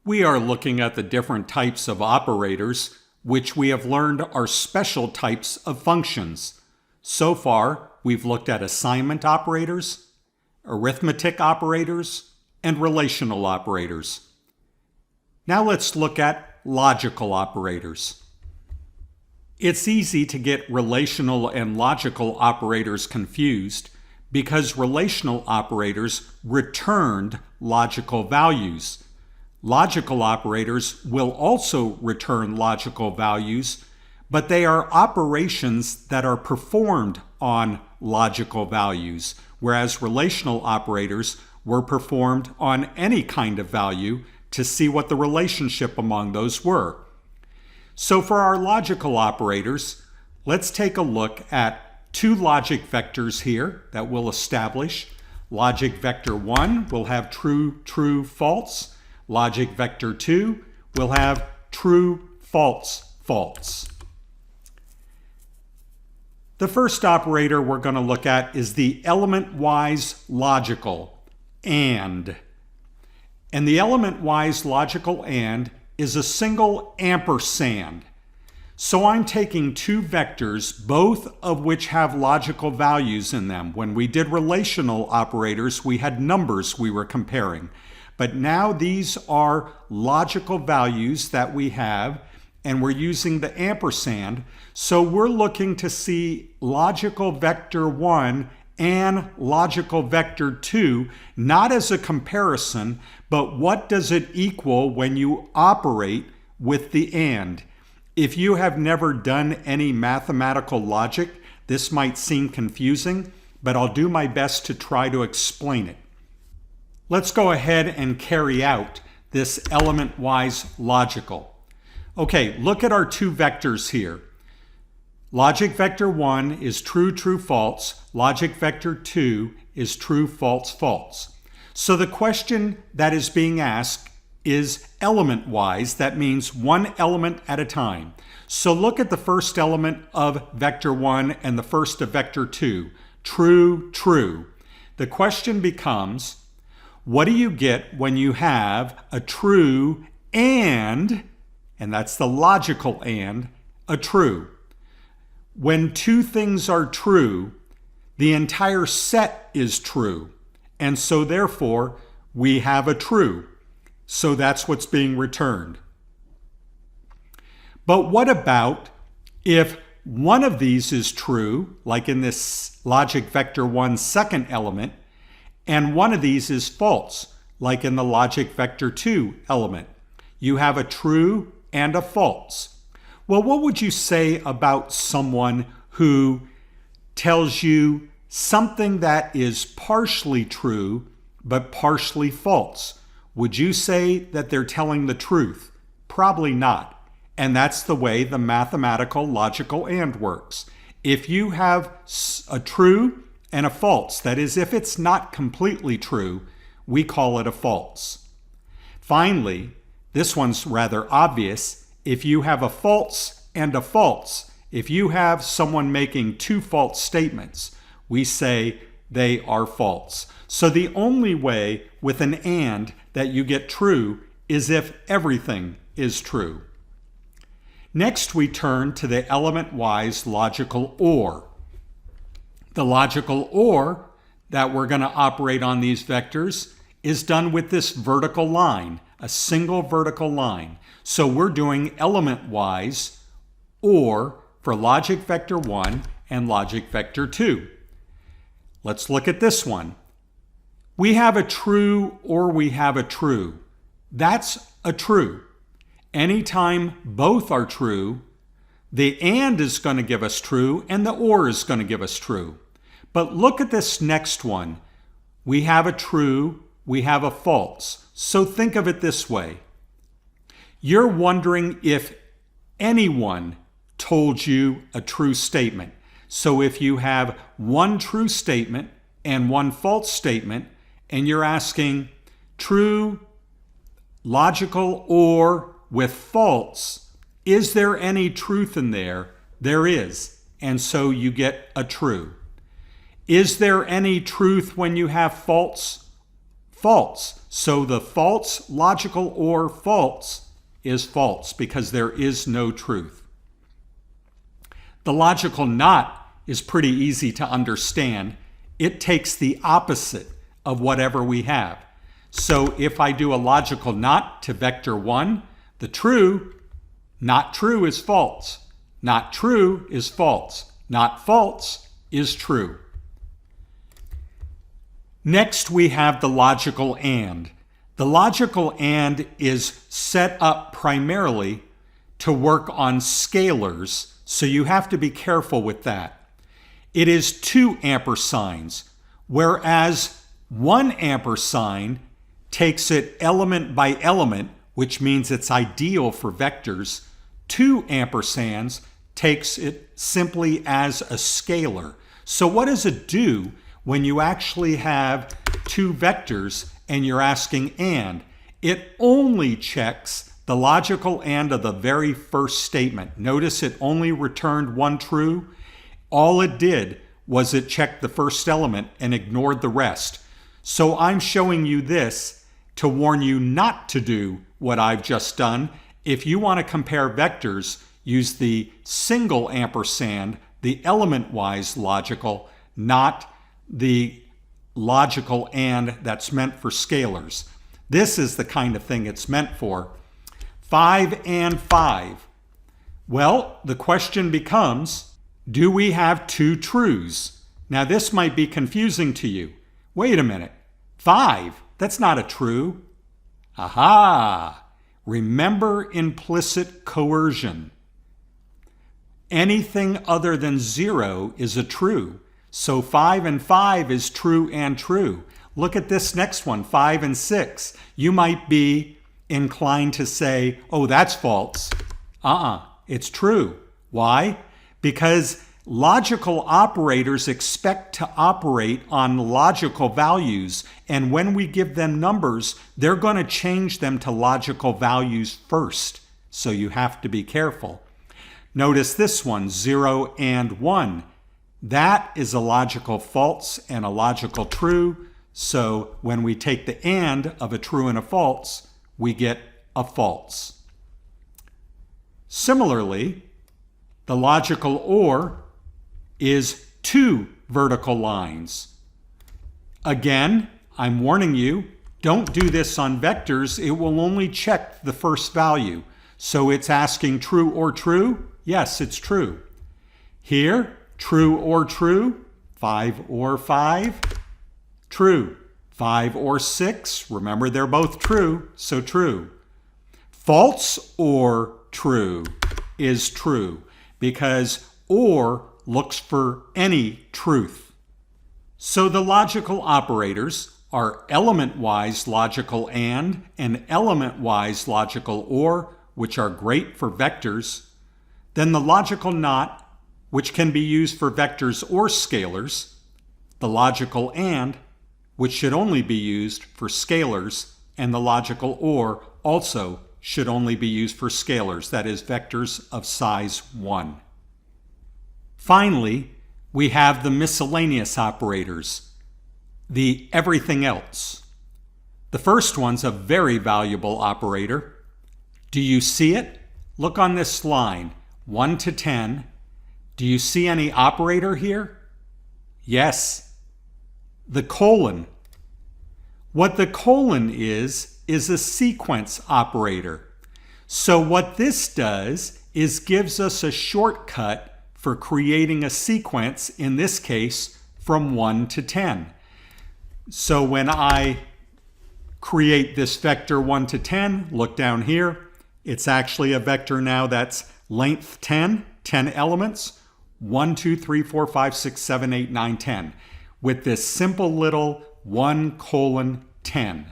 We are looking at the different types of operators, which we have learned are special types of functions. So far, we've looked at assignment operators, arithmetic operators, and relational operators. Now let's look at logical operators. It's easy to get relational and logical operators confused because relational operators returned logical values. Logical operators will also return logical values, but they are operations that are performed on logical values, whereas relational operators were performed on any kind of value to see what the relationship among those were. So for our logical operators, let's take a look at two logic vectors here that we'll establish. Logic vector 1 will have true, true, false. Logic vector 2 will have true, false, false. The first operator we're going to look at is the element-wise logical AND. And the element-wise logical AND is a single ampersand. So I'm taking two vectors, both of which have logical values in them. When we did relational operators, we had numbers we were comparing. But now these are logical values that we have, and we're using the ampersand. So we're looking to see logical vector 1 and logical vector 2, not as a comparison, but what does it equal when you operate with the AND? If you have never done any mathematical logic, this might seem confusing, but I'll do my best to try to explain it. Let's go ahead and carry out this element-wise logical. Okay, look at our two vectors here. Logic vector 1 is true, true, false. Logic vector 2 is true, false, false. So the question that is being asked is element-wise. That means one element at a time. So look at the first element of vector 1 and the first of vector 2. True, true. The question becomes, what do you get when you have a true and that's the logical and, a true? When two things are true, the entire set is true. And so therefore, we have a true. So that's what's being returned. But what about if one of these is true, like in this logic vector 1 second element, and one of these is false, like in the logic vector 2 element? You have a true and a false. Well, what would you say about someone who tells you something that is partially true but partially false? Would you say that they're telling the truth? Probably not. And that's the way the mathematical logical AND works. If you have a true and a false, that is, if it's not completely true, we call it a false. Finally, this one's rather obvious. If you have a false and a false, if you have someone making two false statements, we say they are false. So the only way with an AND that you get true is if everything is true. Next, we turn to the element-wise logical OR. The logical OR that we're going to operate on these vectors is done with this vertical line, a single vertical line. So we're doing element-wise OR for logic vector 1 and logic vector 2. Let's look at this one. We have a true or we have a true. That's a true. Anytime both are true, the AND is going to give us true and the OR is going to give us true. But look at this next one. We have a true, we have a false. So think of it this way. You're wondering if anyone told you a true statement. So if you have one true statement and one false statement, and you're asking true, logical OR with false, is there any truth in there? There is, and so you get a true. Is there any truth when you have false? false. So the false logical OR false is false because there is no truth. The logical not is pretty easy to understand. It takes the opposite of whatever we have. So if I do a logical not to vector 1, the true, not true is false. Not true is false. Not false is true. Next, we have the logical AND. The logical AND is set up primarily to work on scalars, so you have to be careful with that. It is 2 ampersigns, whereas 1 ampersand takes it element by element, which means it's ideal for vectors. 2 ampersands takes it simply as a scalar. So what does it do when you actually have 2 vectors and you're asking AND? It only checks the logical AND of the very first statement. Notice it only returned 1 true. All it did was it checked the first element and ignored the rest. So I'm showing you this to warn you not to do what I've just done. If you want to compare vectors, use the single ampersand, the element-wise logical, not the logical AND that's meant for scalars. This is the kind of thing it's meant for. 5 and 5. Well, the question becomes, do we have 2 trues? Now this might be confusing to you. Wait a minute. 5, that's not a true. Aha! Remember implicit coercion. Anything other than 0 is a true. So 5 and 5 is true and true. Look at this next one, 5 and 6. You might be inclined to say, oh, that's false. It's true. Why? Because logical operators expect to operate on logical values, and when we give them numbers, they're going to change them to logical values first. So you have to be careful. Notice this one, 0 and 1. That is a logical false and a logical true. So when we take the AND of a true and a false, we get a false. Similarly, the logical OR is 2 vertical lines. Again, I'm warning you, don't do this on vectors. It will only check the first value. So it's asking true or true? Yes, it's true. Here, true or true? 5 or 5? True. 5 or 6? Remember, they're both true, so true. False or true is true, because OR looks for any truth. So the logical operators are element-wise logical AND element-wise logical OR, which are great for vectors. Then the logical NOT, which can be used for vectors or scalars. The logical AND, which should only be used for scalars. And the logical OR also should only be used for scalars, that is, vectors of size 1. Finally, we have the miscellaneous operators, the everything else. The first one's a very valuable operator. Do you see it? Look on this line, 1 to 10. Do you see any operator here? Yes, the colon. What the colon is a sequence operator. So what this does is gives us a shortcut for creating a sequence, in this case, from 1 to 10. So when I create this vector 1 to 10, look down here, it's actually a vector now that's length 10 elements, 1, 2, 3, 4, 5, 6, 7, 8, 9, 10, with this simple little 1:10.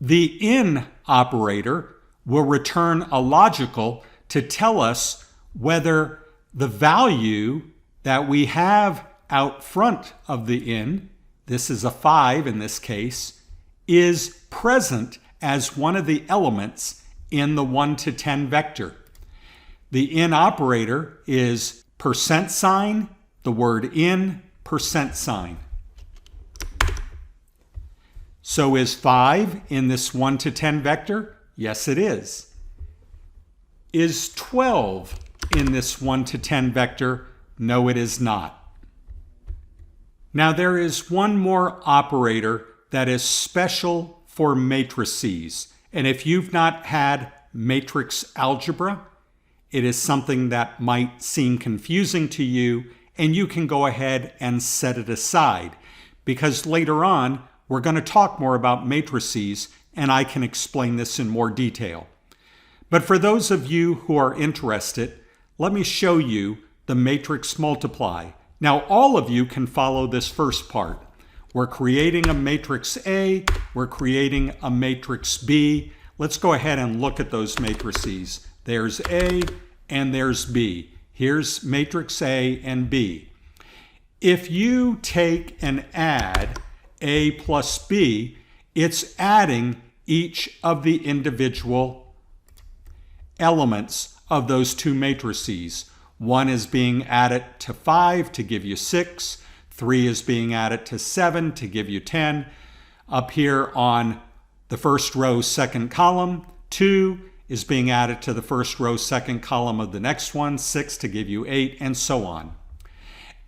The in operator will return a logical to tell us whether the value that we have out front of the in, this is a 5 in this case, is present as one of the elements in the 1 to 10 vector. The in operator is %, the word in, %. So is 5 in this 1 to 10 vector? Yes, it is. Is 12 in this 1 to 10 vector? No, it is not. Now there is one more operator that is special for matrices. And if you've not had matrix algebra, it is something that might seem confusing to you, and you can go ahead and set it aside, because later on we're going to talk more about matrices and I can explain this in more detail. But for those of you who are interested, let me show you the matrix multiply. Now all of you can follow this first part. We're creating a matrix A, we're creating a matrix B. Let's go ahead and look at those matrices. There's A and there's B. Here's matrix A and B. If you take and add A plus B, it's adding each of the individual elements of those two matrices. 1 is being added to 5 to give you 6. 3 is being added to 7 to give you 10. Up here on the first row, second column, 2 is being added to the first row, second column of the next one, 6 to give you 8, and so on.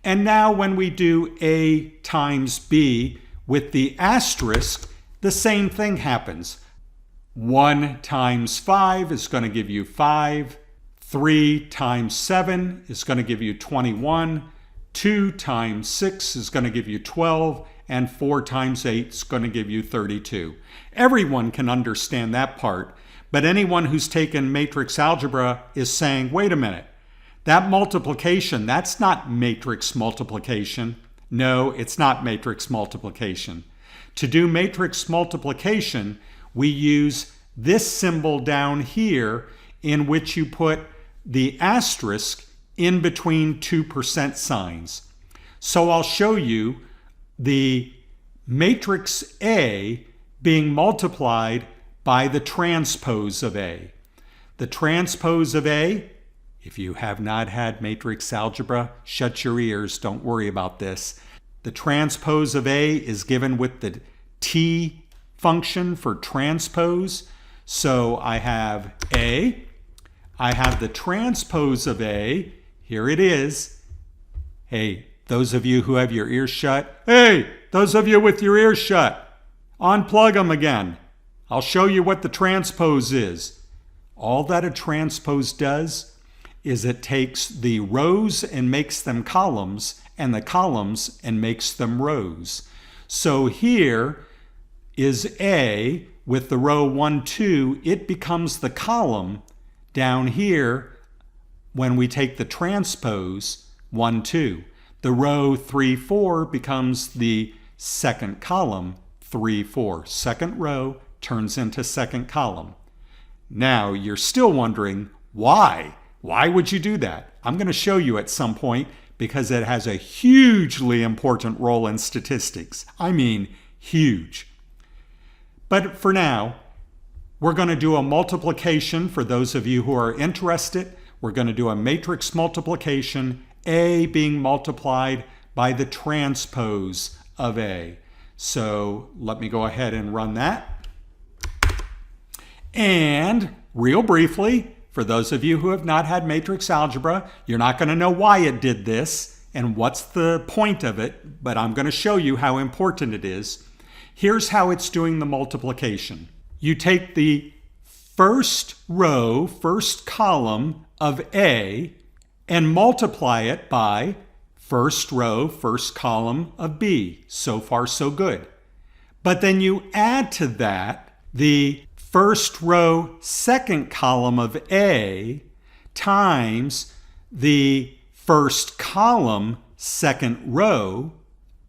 And now when we do A times B with the asterisk, the same thing happens. 1 times 5 is going to give you 5. 3 times 7 is going to give you 21. 2 times 6 is going to give you 12. And 4 times 8 is going to give you 32. Everyone can understand that part, but anyone who's taken matrix algebra is saying, wait a minute, that multiplication, that's not matrix multiplication. No, it's not matrix multiplication. To do matrix multiplication, we use this symbol down here in which you put the asterisk in between 2% signs. So I'll show you the matrix A being multiplied by the transpose of A. The transpose of A, if you have not had matrix algebra, shut your ears, don't worry about this. The transpose of A is given with the T function for transpose. So I have A, I have the transpose of A, here it is. Hey, those of you who have your ears shut, hey, those of you with your ears shut, unplug them again. I'll show you what the transpose is. All that a transpose does is it takes the rows and makes them columns, and the columns and makes them rows. So here is A with the row 1, 2, it becomes the column down here when we take the transpose 1, 2. The row 3, 4 becomes the second column 3, 4. Second row turns into second column. Now you're still wondering why? Why would you do that? I'm going to show you at some point because it has a hugely important role in statistics. I mean, huge. But for now, we're going to do a multiplication for those of you who are interested. We're going to do a matrix multiplication, A being multiplied by the transpose of A. So let me go ahead and run that. And real briefly, for those of you who have not had matrix algebra, you're not going to know why it did this and what's the point of it, but I'm going to show you how important it is. Here's how it's doing the multiplication. You take the first row, first column of A and multiply it by first row, first column of B. So far, so good. But then you add to that the first row, second column of A times the first column, second row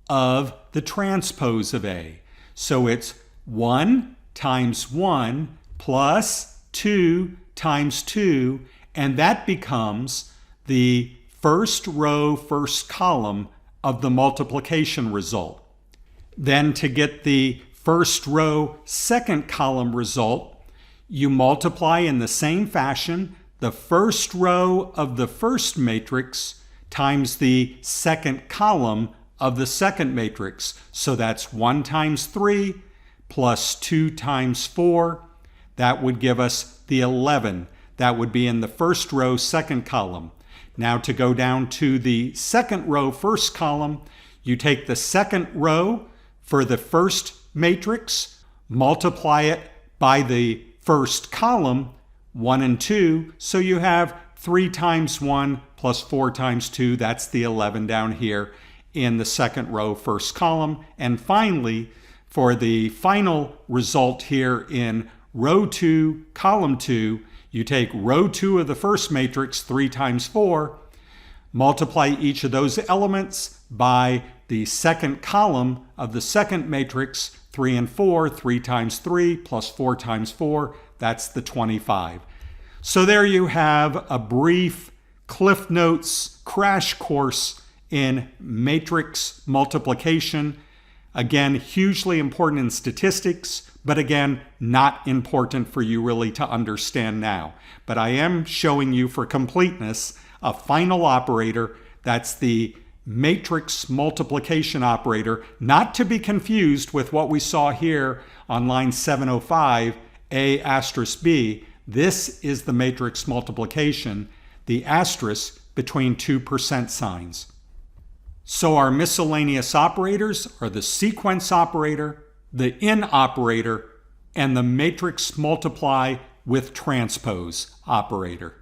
of the transpose of A. So it's 1 times 1 plus 2 times 2, and that becomes the first row, first column of the multiplication result. Then to get the first row, second column result, you multiply in the same fashion the first row of the first matrix times the second column of the second matrix. So that's 1 times 3 plus 2 times 4. That would give us the 11. That would be in the first row, second column. Now to go down to the second row, first column, you take the second row for the first matrix, multiply it by the first column, 1 and 2, so you have 3 times 1 plus 4 times 2, that's the 11 down here in the second row, first column. And finally, for the final result here in row 2, column 2, you take row 2 of the first matrix, 3 times 4, multiply each of those elements by the second column of the second matrix, 3 and 4, 3 times 3 plus 4 times 4, that's the 25. So there you have a brief Cliff Notes crash course in matrix multiplication. Again, hugely important in statistics, but again, not important for you really to understand now. But I am showing you for completeness a final operator. That's the matrix multiplication operator, not to be confused with what we saw here on line 705, A asterisk B. This is the matrix multiplication, the asterisk between 2 percent signs. So our miscellaneous operators are the sequence operator, the in operator, and the matrix multiply with transpose operator.